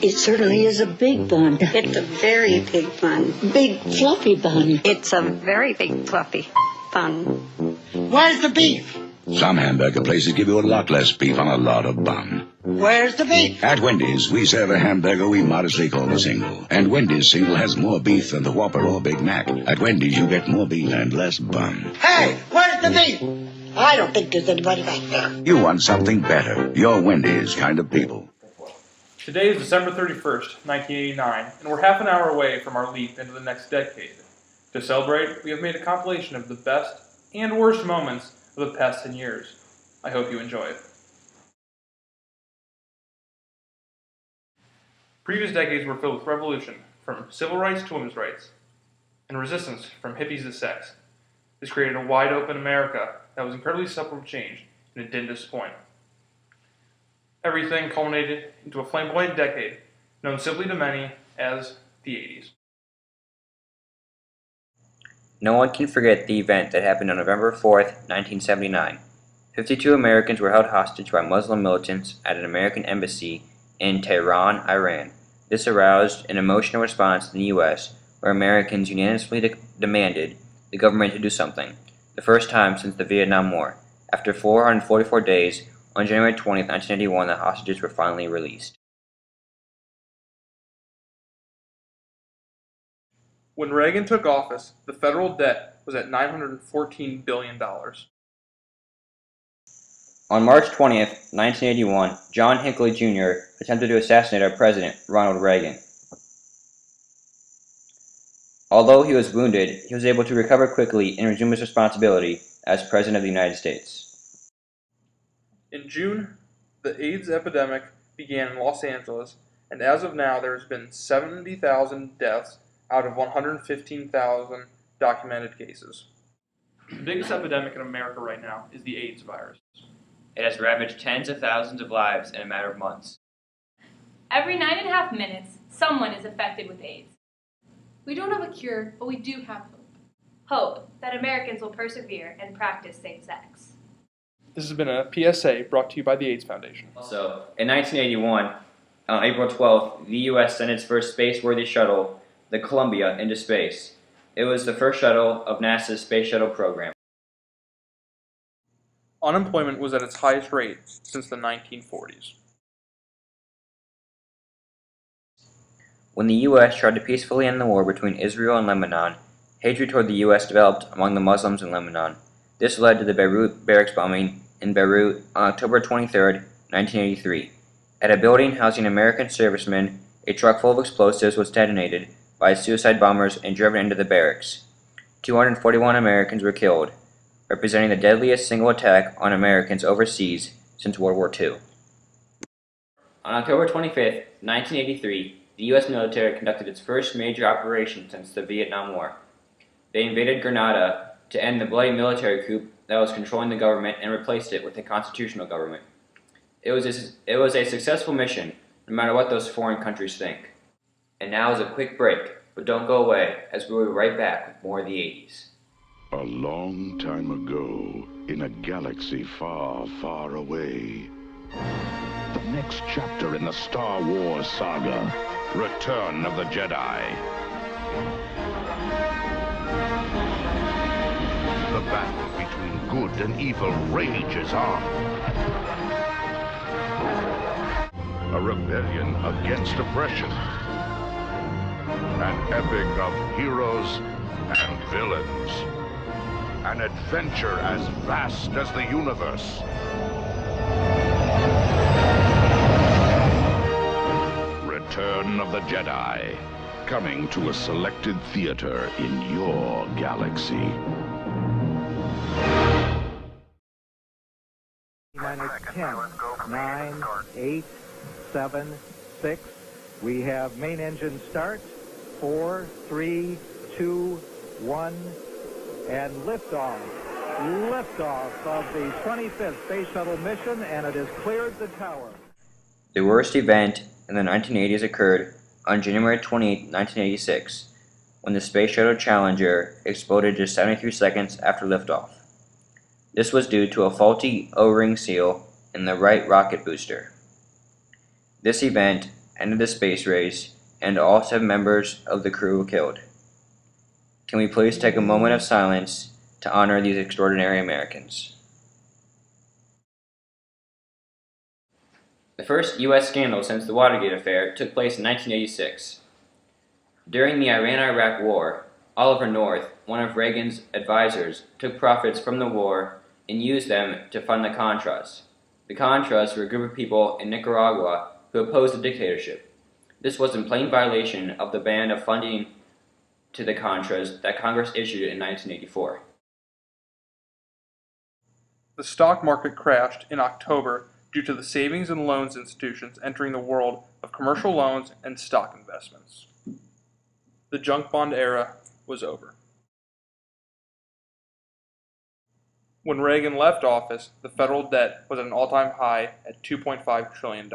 It certainly is a big bun. It's a very big bun. Big fluffy bun. It's a very big fluffy bun. Where's the beef? Some hamburger places give you a lot less beef on a lot of bun. Where's the beef? At Wendy's, we serve a hamburger we modestly call a single. And Wendy's single has more beef than the Whopper or Big Mac. At Wendy's, you get more beef and less bun. Hey, where's the beef? I don't think there's anybody back there. You want something better. You're Wendy's kind of people. Today is December 31st, 1989, and we're half an hour away from our leap into the next decade. To celebrate, we have made a compilation of the best and worst moments of the past 10 years. I hope you enjoy it. Previous decades were filled with revolution, from civil rights to women's rights, and resistance from hippies to sex. This created a wide-open America that was incredibly susceptible to change, and it didn't disappoint. Everything culminated into a flamboyant decade, known simply to many as the 80s. No one can forget the event that happened on November 4th, 1979. 52 Americans were held hostage by Muslim militants at an American embassy in Tehran, Iran. This aroused an emotional response in the U.S., where Americans unanimously demanded the government to do something, the first time since the Vietnam War. After 444 days, on January 20th, 1981, the hostages were finally released. When Reagan took office, the federal debt was at $914 billion. On March 20th, 1981, John Hinckley Jr. attempted to assassinate our president, Ronald Reagan. Although he was wounded, he was able to recover quickly and resume his responsibility as President of the United States. In June, the AIDS epidemic began in Los Angeles, and as of now there has been 70,000 deaths out of 115,000 documented cases. The biggest epidemic in America right now is the AIDS virus. It has ravaged tens of thousands of lives in a matter of months. Every 9.5 minutes, someone is affected with AIDS. We don't have a cure, but we do have hope. Hope that Americans will persevere and practice safe sex. This has been a PSA brought to you by the AIDS Foundation. So, in 1981, on April 12th, the U.S. sent its first space-worthy shuttle, the Columbia, into space. It was the first shuttle of NASA's Space Shuttle program. Unemployment was at its highest rate since the 1940s. When the U.S. tried to peacefully end the war between Israel and Lebanon, hatred toward the U.S. developed among the Muslims in Lebanon. This led to the Beirut barracks bombing in Beirut on October 23, 1983. At a building housing American servicemen, a truck full of explosives was detonated by suicide bombers and driven into the barracks. 241 Americans were killed, representing the deadliest single attack on Americans overseas since World War II. On October 25, 1983, the U.S. military conducted its first major operation since the Vietnam War. They invaded Grenada to end the bloody military coup that was controlling the government and replaced it with a constitutional government. It was a successful mission, no matter what those foreign countries think. And now is a quick break, but don't go away, as we'll be right back with more of the 80s. A long time ago, in a galaxy far, far away. The next chapter in the Star Wars saga, Return of the Jedi. The battle between good and evil rages on. A rebellion against oppression. An epic of heroes and villains. An adventure as vast as the universe. Return of the Jedi. Coming to a selected theater in your galaxy. Minus 10, 9, 8, 7, 6. We have main engine start. 4, 3, 2, 1, and liftoff. Liftoff of the 25th Space Shuttle mission, and it has cleared the tower. The worst event in the 1980s occurred on January 28, 1986, when the Space Shuttle Challenger exploded just 73 seconds after liftoff. This was due to a faulty O-ring seal in the right rocket booster. This event ended the space race, and all 7 members of the crew were killed. Can we please take a moment of silence to honor these extraordinary Americans? The first U.S. scandal since the Watergate affair took place in 1986. During the Iran-Iraq War, Oliver North, one of Reagan's advisors, took profits from the war and used them to fund the Contras. The Contras were a group of people in Nicaragua who opposed the dictatorship. This was in plain violation of the ban of funding to the Contras that Congress issued in 1984. The stock market crashed in October due to the savings and loans institutions entering the world of commercial loans and stock investments. The junk bond era was over. When Reagan left office, the federal debt was at an all-time high at $2.5 trillion.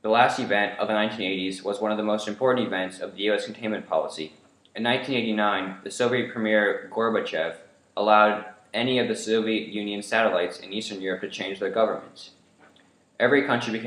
The last event of the 1980s was one of the most important events of the U.S. containment policy. In 1989, the Soviet Premier Gorbachev allowed any of the Soviet Union satellites in Eastern Europe to change their governments. Every country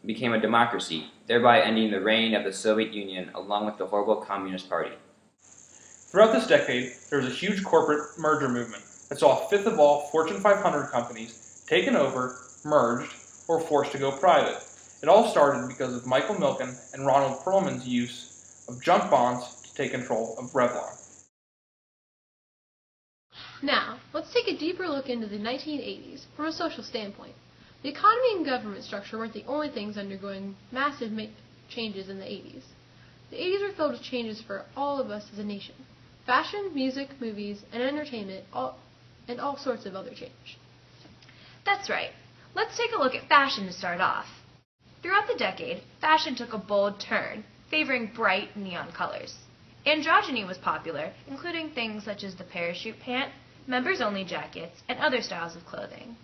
became a democracy, thereby ending the reign of the Soviet Union along with the horrible Communist Party. Throughout this decade, there was a huge corporate merger movement that saw a fifth of all Fortune 500 companies taken over, merged, or forced to go private. It all started because of Michael Milken and Ronald Perelman's use of junk bonds to take control of Revlon. Now, let's take a deeper look into the 1980s from a social standpoint. The economy and government structure weren't the only things undergoing massive changes in the 80s. The 80s were filled with changes for all of us as a nation. Fashion, music, movies, and entertainment, and all sorts of other change. That's right. Let's take a look at fashion to start off. Throughout the decade, fashion took a bold turn, favoring bright neon colors. Androgyny was popular, including things such as the parachute pant, members-only jackets, and other styles of clothing.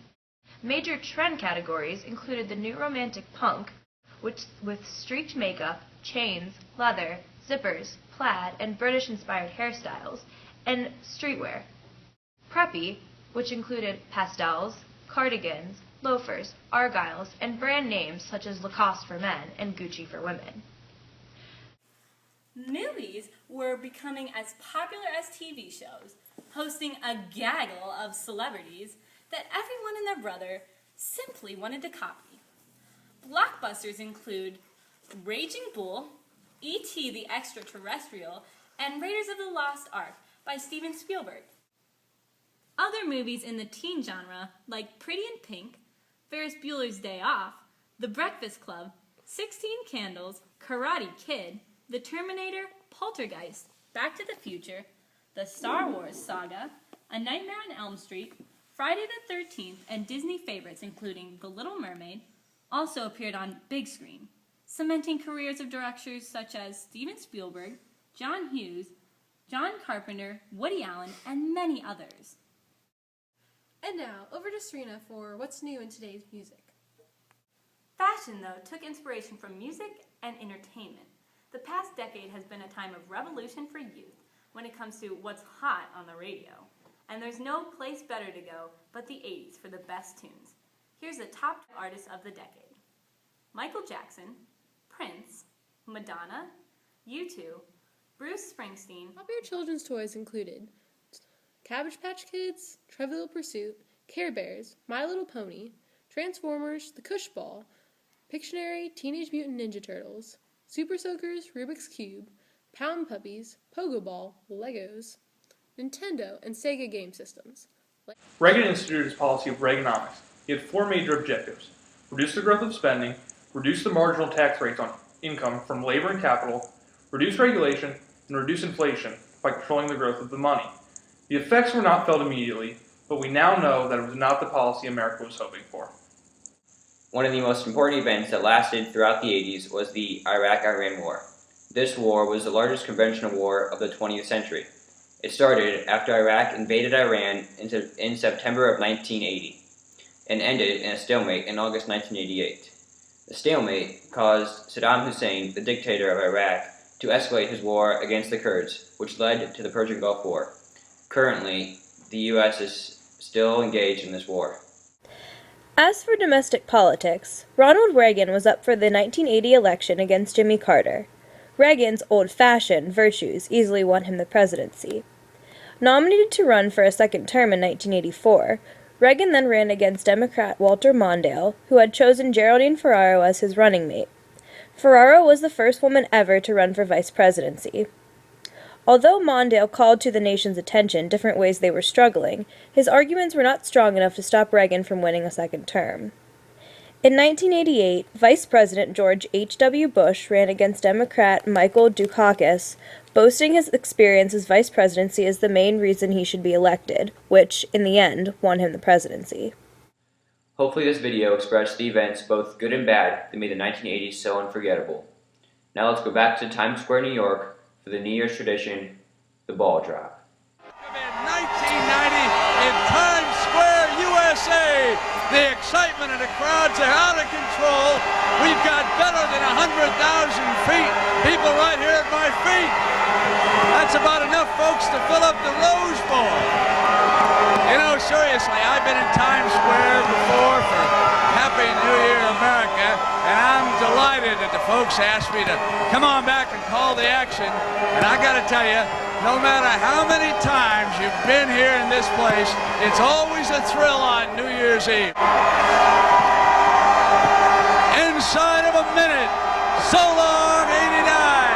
Major trend categories included the new romantic punk, with streaked makeup, chains, leather, zippers, plaid, and British-inspired hairstyles, and streetwear. Preppy, which included pastels, cardigans, loafers, argyles, and brand names such as Lacoste for men and Gucci for women. Movies were becoming as popular as TV shows, hosting a gaggle of celebrities that everyone and their brother simply wanted to copy. Blockbusters include Raging Bull, E.T. the Extraterrestrial, and Raiders of the Lost Ark by Steven Spielberg. Other movies in the teen genre, like Pretty in Pink, Ferris Bueller's Day Off, The Breakfast Club, 16 Candles, Karate Kid, The Terminator, Poltergeist, Back to the Future, The Star Wars Saga, A Nightmare on Elm Street, Friday the 13th, and Disney favorites including The Little Mermaid also appeared on big screen, cementing careers of directors such as Steven Spielberg, John Hughes, John Carpenter, Woody Allen, and many others. And now, over to Serena for what's new in today's music. Fashion, though, took inspiration from music and entertainment. The past decade has been a time of revolution for youth when it comes to what's hot on the radio. And there's no place better to go but the 80s for the best tunes. Here's the top artists of the decade: Michael Jackson, Prince, Madonna, U2, Bruce Springsteen. Popular children's toys included Cabbage Patch Kids, Trivial Pursuit, Care Bears, My Little Pony, Transformers, The Cush Ball, Pictionary, Teenage Mutant Ninja Turtles, Super Soakers, Rubik's Cube, Pound Puppies, Pogo Ball, Legos, Nintendo, and Sega game systems. Reagan instituted his policy of Reaganomics. He had 4 major objectives: reduce the growth of spending, reduce the marginal tax rates on income from labor and capital, reduce regulation, and reduce inflation by controlling the growth of the money. The effects were not felt immediately, but we now know that it was not the policy America was hoping for. One of the most important events that lasted throughout the 80s was the Iraq-Iran War. This war was the largest conventional war of the 20th century. It started after Iraq invaded Iran in September of 1980 and ended in a stalemate in August 1988. The stalemate caused Saddam Hussein, the dictator of Iraq, to escalate his war against the Kurds, which led to the Persian Gulf War. Currently, the U.S. is still engaged in this war. As for domestic politics, Ronald Reagan was up for the 1980 election against Jimmy Carter. Reagan's old-fashioned virtues easily won him the presidency. Nominated to run for a second term in 1984, Reagan then ran against Democrat Walter Mondale, who had chosen Geraldine Ferraro as his running mate. Ferraro was the first woman ever to run for vice presidency. Although Mondale called to the nation's attention different ways they were struggling, his arguments were not strong enough to stop Reagan from winning a second term. In 1988, Vice President George H.W. Bush ran against Democrat Michael Dukakis, boasting his experience as vice presidency as the main reason he should be elected, which, in the end, won him the presidency. Hopefully this video expressed the events, both good and bad, that made the 1980s so unforgettable. Now let's go back to Times Square, New York, for the New Year's tradition, the ball drop. In 1990 in Times Square, USA, the excitement and the crowds are out of control. We've got better than 100,000 feet, people right here at my feet. That's about enough folks to fill up the Rose Bowl. You know, seriously, I've been in Times Square before for Happy New Year America, and I'm delighted that the folks asked me to come on back and call the action. And I gotta tell you, no matter how many times you've been here in this place, it's always a thrill on New Year's Eve. Inside of a minute, so long 89.